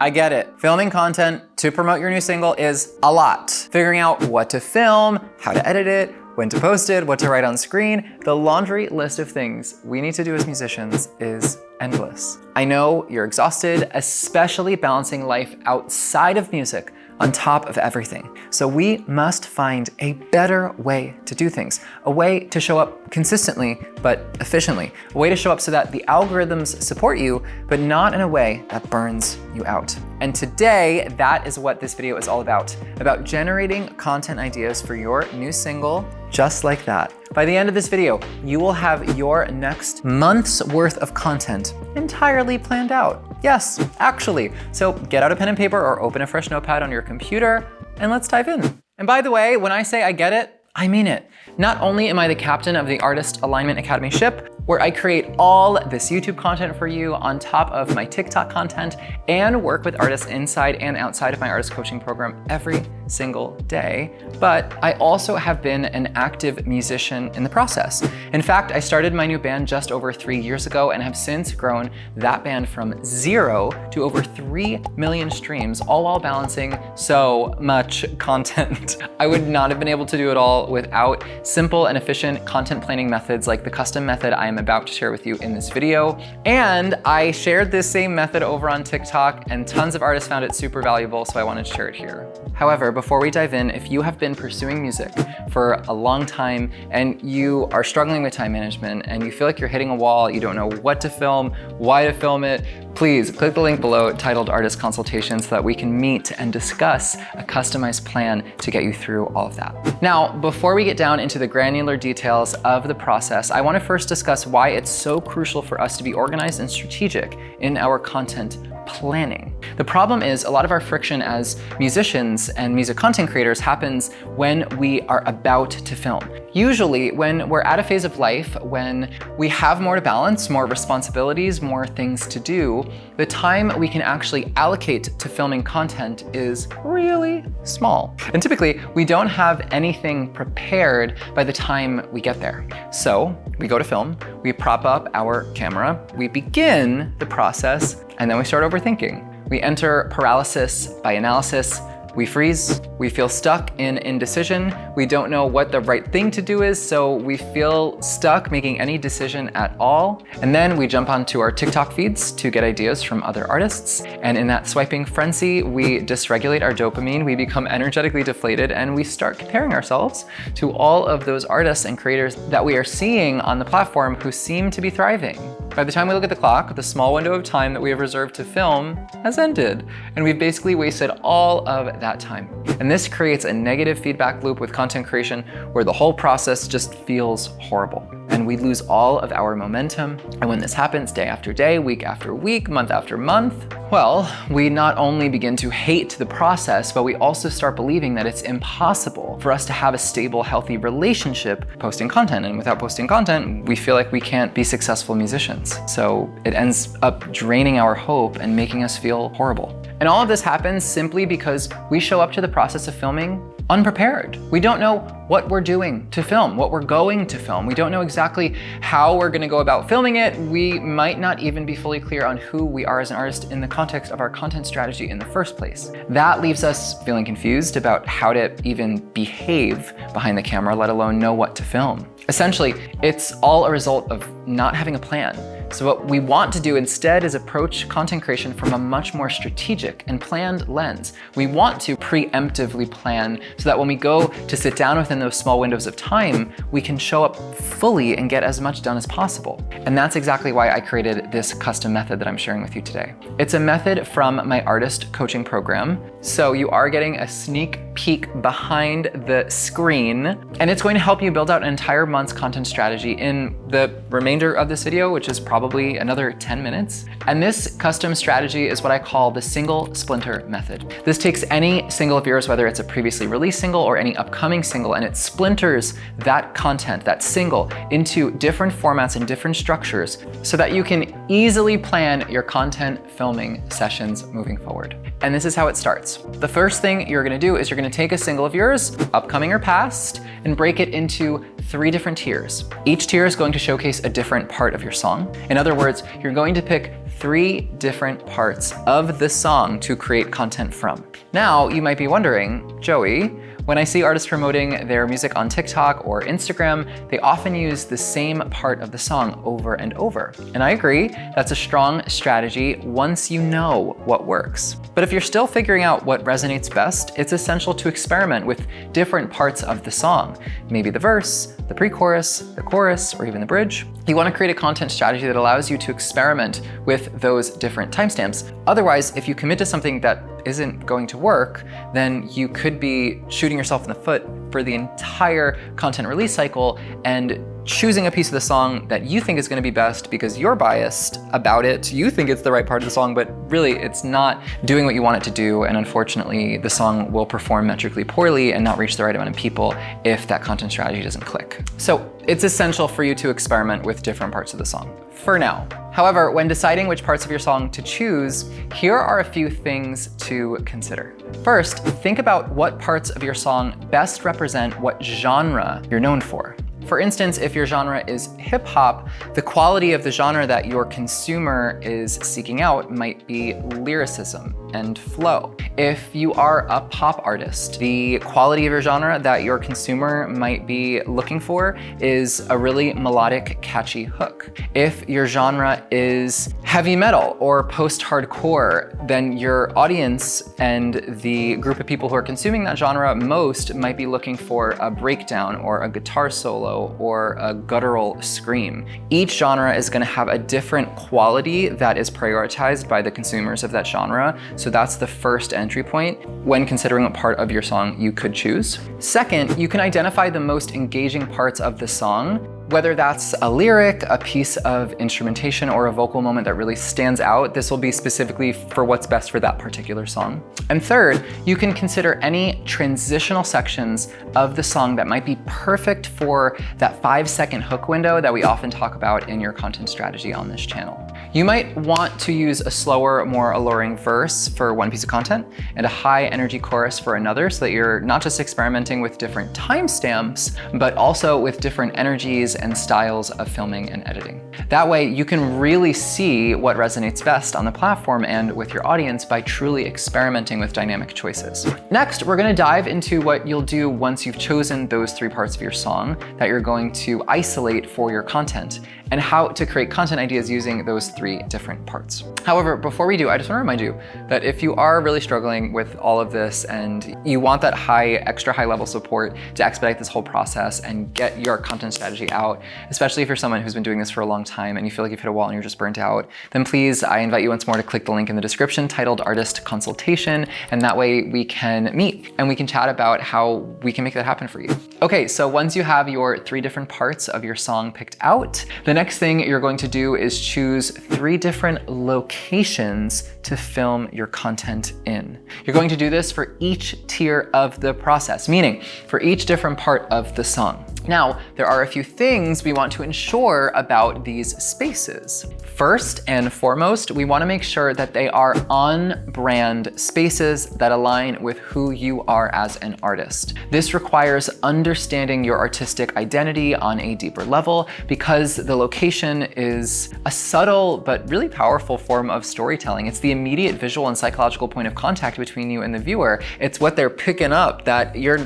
I get it. Filming content to promote your new single is a lot. Figuring out what to film, how to edit it, when to post it, what to write on screen, the laundry list of things we need to do as musicians is endless. I know you're exhausted, especially balancing life outside of music on top of everything. So we must find a better way to do things, a way to show up consistently but efficiently, a way to show up so that the algorithms support you, but not in a way that burns you out. And today, that is what this video is all about generating content ideas for your new single, just like that. By the end of this video, you will have your next month's worth of content entirely planned out. Yes, actually. So get out a pen and paper or open a fresh notepad on your computer and let's dive in. And by the way, when I say I get it, I mean it. Not only am I the captain of the Artist Alignment Academy ship, where I create all this YouTube content for you on top of my TikTok content and work with artists inside and outside of my artist coaching program every single day, but I also have been an active musician in the process. In fact, I started my new band just over 3 years ago and have since grown that band from 0 to over 3 million streams, all while balancing so much content. I would not have been able to do it all without simple and efficient content planning methods like the custom method I am about to share with you in this video. And I shared this same method over on TikTok and tons of artists found it super valuable, so I wanted to share it here. However, before we dive in, if you have been pursuing music for a long time and you are struggling with time management and you feel like you're hitting a wall, you don't know what to film, why to film it, please click the link below titled Artist Consultation so that we can meet and discuss a customized plan to get you through all of that. Now, before we get down into the granular details of the process, I want to first discuss why it's so crucial for us to be organized and strategic in our content planning. The problem is a lot of our friction as musicians and music content creators happens when we are about to film. Usually when we're at a phase of life when we have more to balance, more responsibilities, more things to do, the time we can actually allocate to filming content is really small. And typically we don't have anything prepared by the time we get there. So we go to film, we prop up our camera, we begin the process, and then we start overthinking. We enter paralysis by analysis. We freeze, we feel stuck in indecision, we don't know what the right thing to do is, so we feel stuck making any decision at all. And then we jump onto our TikTok feeds to get ideas from other artists. And in that swiping frenzy, we dysregulate our dopamine, we become energetically deflated, and we start comparing ourselves to all of those artists and creators that we are seeing on the platform who seem to be thriving. By the time we look at the clock, the small window of time that we have reserved to film has ended, and we've basically wasted all of that time. And this creates a negative feedback loop with content creation where the whole process just feels horrible. And we lose all of our momentum. And when this happens day after day, week after week, month after month, well, we not only begin to hate the process, but we also start believing that it's impossible for us to have a stable, healthy relationship posting content. And without posting content, we feel like we can't be successful musicians. So it ends up draining our hope and making us feel horrible. And all of this happens simply because we show up to the process of filming unprepared. We don't know what we're doing to film, what we're going to film. We don't know exactly how we're gonna go about filming it. We might not even be fully clear on who we are as an artist in the context of our content strategy in the first place. That leaves us feeling confused about how to even behave behind the camera, let alone know what to film. Essentially, it's all a result of not having a plan. So what we want to do instead is approach content creation from a much more strategic and planned lens. We want to preemptively plan so that when we go to sit down within those small windows of time, we can show up fully and get as much done as possible. And that's exactly why I created this custom method that I'm sharing with you today. It's a method from my artist coaching program. So you are getting a sneak peek behind the screen, and it's going to help you build out an entire month's content strategy in the remainder of this video, which is probably another 10 minutes. And this custom strategy is what I call the single Splinter Method. This takes any single of yours, whether it's a previously released single or any upcoming single, and it splinters that content, that single, into different formats and different structures so that you can easily plan your content filming sessions moving forward. And this is how it starts. The first thing you're gonna do is you're gonna take a single of yours, upcoming or past, and break it into 3 different tiers. Each tier is going to showcase a different part of your song. In other words, you're going to pick 3 different parts of the song to create content from. Now, you might be wondering, Joey, when I see artists promoting their music on TikTok or Instagram, they often use the same part of the song over and over. And I agree, that's a strong strategy once you know what works. But if you're still figuring out what resonates best, it's essential to experiment with different parts of the song. Maybe the verse, the pre-chorus, the chorus, or even the bridge. You want to create a content strategy that allows you to experiment with those different timestamps. Otherwise, if you commit to something that isn't going to work, then you could be shooting yourself in the foot for the entire content release cycle and choosing a piece of the song that you think is going to be best because you're biased about it. You think it's the right part of the song, but really it's not doing what you want it to do. And unfortunately, the song will perform metrically poorly and not reach the right amount of people if that content strategy doesn't click. So it's essential for you to experiment with different parts of the song for now. However, when deciding which parts of your song to choose, here are a few things to consider. First, think about what parts of your song best represent what genre you're known for. For instance, if your genre is hip hop, the quality of the genre that your consumer is seeking out might be lyricism and flow. If you are a pop artist, the quality of your genre that your consumer might be looking for is a really melodic, catchy hook. If your genre is heavy metal or post-hardcore, then your audience and the group of people who are consuming that genre most might be looking for a breakdown or a guitar solo or a guttural scream. Each genre is going to have a different quality that is prioritized by the consumers of that genre. So that's the first entry point when considering what part of your song you could choose. Second, you can identify the most engaging parts of the song, whether that's a lyric, a piece of instrumentation, or a vocal moment that really stands out. This will be specifically for what's best for that particular song. And third, you can consider any transitional sections of the song that might be perfect for that 5-second hook window that we often talk about in your content strategy on this channel. You might want to use a slower, more alluring verse for one piece of content and a high energy chorus for another, so that you're not just experimenting with different timestamps, but also with different energies and styles of filming and editing. That way, you can really see what resonates best on the platform and with your audience by truly experimenting with dynamic choices. Next, we're gonna dive into what you'll do once you've chosen those 3 parts of your song that you're going to isolate for your content, and how to create content ideas using those 3 different parts. However, before we do, I just want to remind you that if you are really struggling with all of this and you want that extra high level support to expedite this whole process and get your content strategy out, especially if you're someone who's been doing this for a long time and you feel like you've hit a wall and you're just burnt out, then please, I invite you once more to click the link in the description titled Artist Consultation, and that way we can meet and we can chat about how we can make that happen for you. Okay, so once you have your 3 different parts of your song picked out, the next thing you're going to do is choose 3 different locations to film your content in. You're going to do this for each tier of the process, meaning for each different part of the song. Now, there are a few things we want to ensure about these spaces. First and foremost, we want to make sure that they are on-brand spaces that align with who you are as an artist. This requires understanding your artistic identity on a deeper level, because the location is a subtle but really powerful form of storytelling. It's the immediate visual and psychological point of contact between you and the viewer. It's what they're picking up that you're,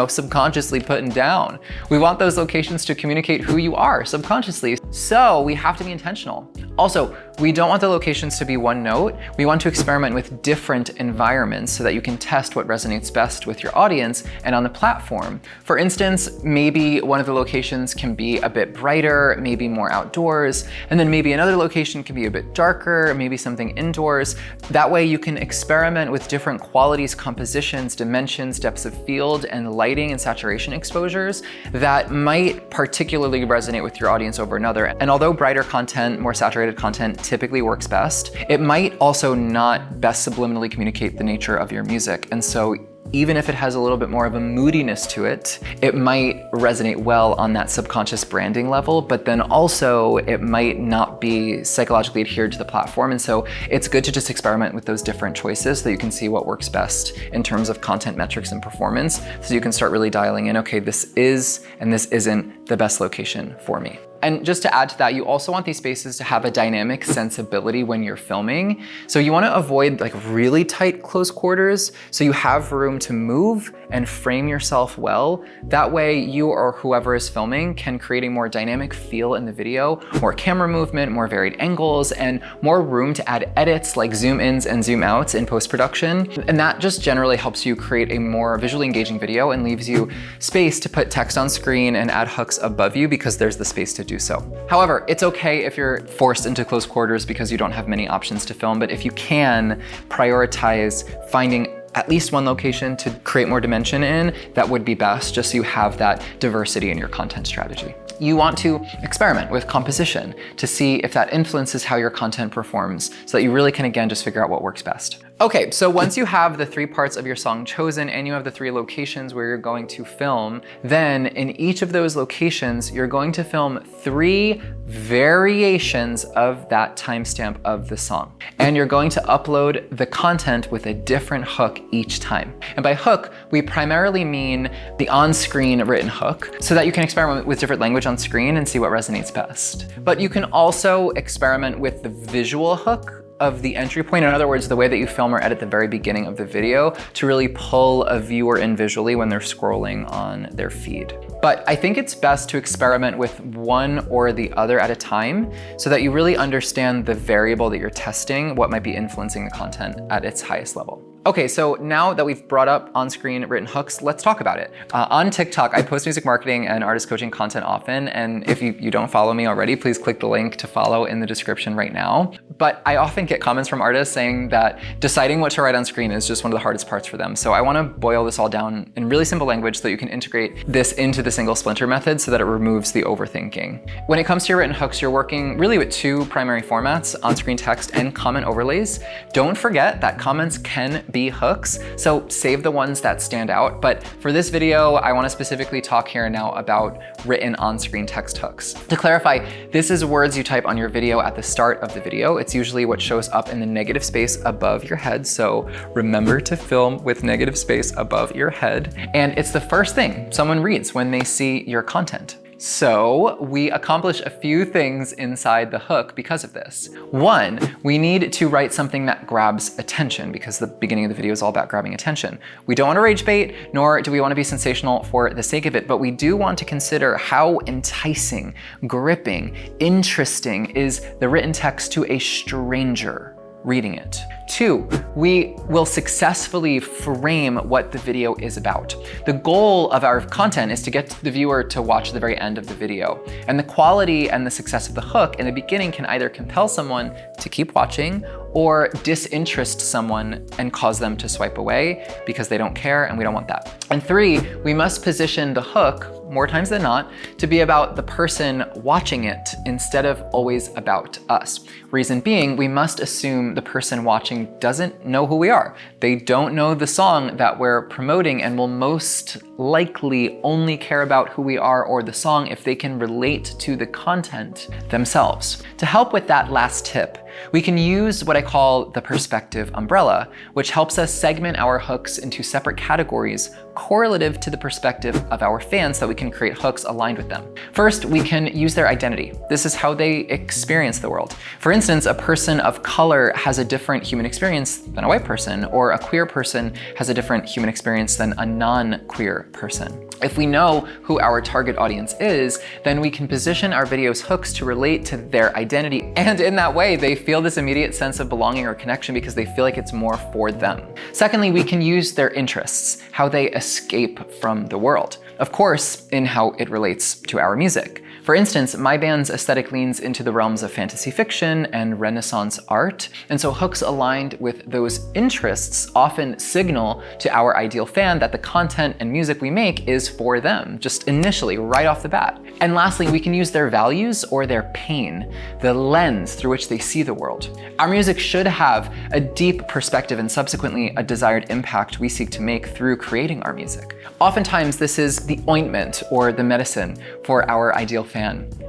subconsciously putting down. We want those locations to communicate who you are subconsciously. So we have to be intentional. Also, we don't want the locations to be one note. We want to experiment with different environments so that you can test what resonates best with your audience and on the platform. For instance, maybe one of the locations can be a bit brighter, maybe more outdoors, and then maybe another location can be a bit darker, maybe something indoors. That way you can experiment with different qualities, compositions, dimensions, depths of field, and lighting and saturation exposures that might particularly resonate with your audience over another. And although brighter content, more saturated content typically works best, it might also not best subliminally communicate the nature of your music. And so even if it has a little bit more of a moodiness to it, it might resonate well on that subconscious branding level, but then also it might not be psychologically adhered to the platform. And so it's good to just experiment with those different choices so that you can see what works best in terms of content metrics and performance, so you can start really dialing in, okay, this is and this isn't the best location for me. And just to add to that, you also want these spaces to have a dynamic sensibility when you're filming. So you want to avoid like really tight close quarters so you have room to move and frame yourself well. That way you or whoever is filming can create a more dynamic feel in the video, more camera movement, more varied angles, and more room to add edits like zoom ins and zoom outs in post-production. And that just generally helps you create a more visually engaging video and leaves you space to put text on screen and add hooks above you because there's the space to do so. However, it's okay if you're forced into close quarters because you don't have many options to film, but if you can, prioritize finding at least one location to create more dimension in, that would be best, just so you have that diversity in your content strategy. You want to experiment with composition to see if that influences how your content performs so that you really can, again, just figure out what works best. Okay, so once you have the 3 parts of your song chosen and you have the 3 locations where you're going to film, then in each of those locations, you're going to film 3 variations of that timestamp of the song. And you're going to upload the content with a different hook each time. And by hook, we primarily mean the on-screen written hook so that you can experiment with different language on screen and see what resonates best. But you can also experiment with the visual hook of the entry point. In other words, the way that you film or edit the very beginning of the video to really pull a viewer in visually when they're scrolling on their feed. But I think it's best to experiment with one or the other at a time so that you really understand the variable that you're testing, what might be influencing the content at its highest level. Okay, so now that we've brought up on-screen written hooks, let's talk about it. On TikTok, I post music marketing and artist coaching content often, and if you don't follow me already, please click the link to follow in the description right now. But I often get comments from artists saying that deciding what to write on screen is just one of the hardest parts for them. So I wanna boil this all down in really simple language so that you can integrate this into the single Splinter method so that it removes the overthinking. When it comes to your written hooks, you're working really with 2 primary formats, on-screen text and comment overlays. Don't forget that comments can be hooks, so save the ones that stand out. But for this video, I want to specifically talk here now about written on-screen text hooks. To clarify, this is words you type on your video at the start of the video. It's usually what shows up in the negative space above your head, so remember to film with negative space above your head. And it's the first thing someone reads when they see your content. So we accomplish a few things inside the hook because of this. 1, we need to write something that grabs attention because the beginning of the video is all about grabbing attention. We don't want to rage bait, nor do we want to be sensational for the sake of it, but we do want to consider how enticing, gripping, interesting is the written text to a stranger reading it. 2, we will successfully frame what the video is about. The goal of our content is to get the viewer to watch the very end of the video. And the quality and the success of the hook in the beginning can either compel someone to keep watching or disinterest someone and cause them to swipe away because they don't care, and we don't want that. And 3, we must position the hook, more times than not, to be about the person watching it instead of always about us. Reason being, we must assume the person watching doesn't know who we are. They don't know the song that we're promoting and will most likely only care about who we are or the song if they can relate to the content themselves. To help with that last tip, we can use what I call the perspective umbrella, which helps us segment our hooks into separate categories correlative to the perspective of our fans so that we can create hooks aligned with them. First, we can use their identity. This is how they experience the world. For instance, a person of color has a different human experience than a white person, or a queer person has a different human experience than a non-queer person. If we know who our target audience is, then we can position our video's hooks to relate to their identity. And in that way, they feel this immediate sense of belonging or connection because they feel like it's more for them. Secondly, we can use their interests, how they escape from the world. Of course, in how it relates to our music. For instance, my band's aesthetic leans into the realms of fantasy fiction and Renaissance art, and so hooks aligned with those interests often signal to our ideal fan that the content and music we make is for them, just initially, right off the bat. And lastly, we can use their values or their pain, the lens through which they see the world. Our music should have a deep perspective and subsequently a desired impact we seek to make through creating our music. Oftentimes, this is the ointment or the medicine for our ideal fan.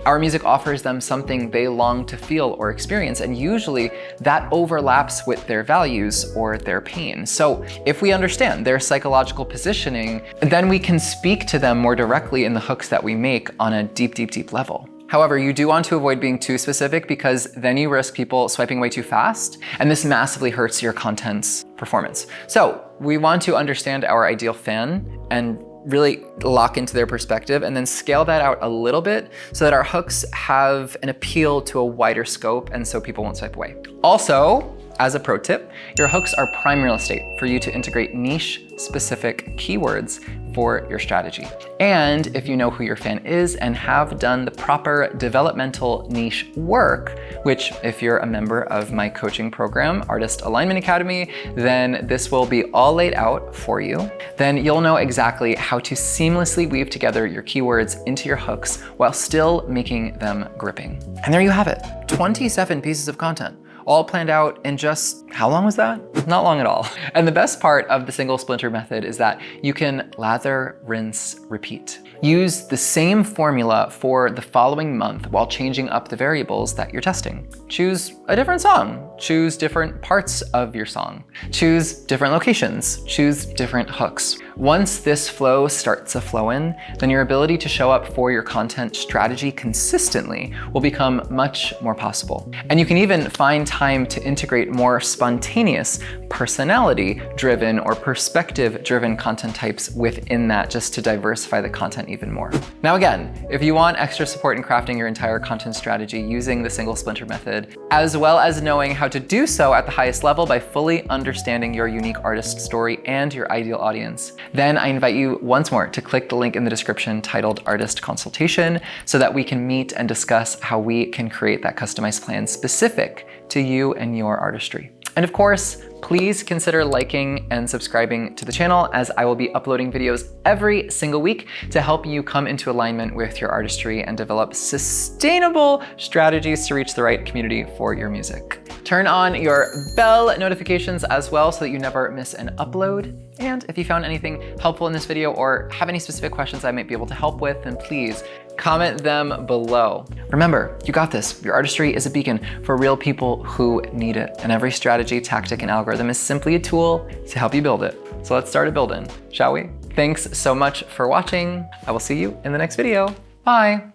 Our music offers them something they long to feel or experience, and usually that overlaps with their values or their pain. So if we understand their psychological positioning, then we can speak to them more directly in the hooks that we make on a deep, deep, deep level. However, you do want to avoid being too specific because then you risk people swiping way too fast, and this massively hurts your content's performance. So we want to understand our ideal fan and really lock into their perspective and then scale that out a little bit so that our hooks have an appeal to a wider scope and so people won't swipe away. Also, as a pro tip, your hooks are prime real estate for you to integrate niche specific keywords for your strategy. And if you know who your fan is and have done the proper developmental niche work, which if you're a member of my coaching program, Artist Alignment Academy, then this will be all laid out for you. Then you'll know exactly how to seamlessly weave together your keywords into your hooks while still making them gripping. And there you have it, 27 pieces of content, all planned out in just, how long was that? Not long at all. And the best part of the single Splinter method is that you can lather, rinse, repeat. Use the same formula for the following month while changing up the variables that you're testing. Choose a different song. Choose different parts of your song. Choose different locations. Choose different hooks. Once this flow starts a flowin', then your ability to show up for your content strategy consistently will become much more possible. And you can even find time to integrate more spontaneous, personality-driven or perspective-driven content types within that just to diversify the content even more. Now again, if you want extra support in crafting your entire content strategy using the single Splinter method, as well as knowing how to do so at the highest level by fully understanding your unique artist story and your ideal audience, then I invite you once more to click the link in the description titled Artist Consultation so that we can meet and discuss how we can create that customized plan specific to you and your artistry. And of course, please consider liking and subscribing to the channel as I will be uploading videos every single week to help you come into alignment with your artistry and develop sustainable strategies to reach the right community for your music. Turn on your bell notifications as well so that you never miss an upload. And if you found anything helpful in this video or have any specific questions I might be able to help with, then please comment them below. Remember, you got this. Your artistry is a beacon for real people who need it. And every strategy, tactic, and algorithm is simply a tool to help you build it. So let's start building, shall we? Thanks so much for watching. I will see you in the next video. Bye.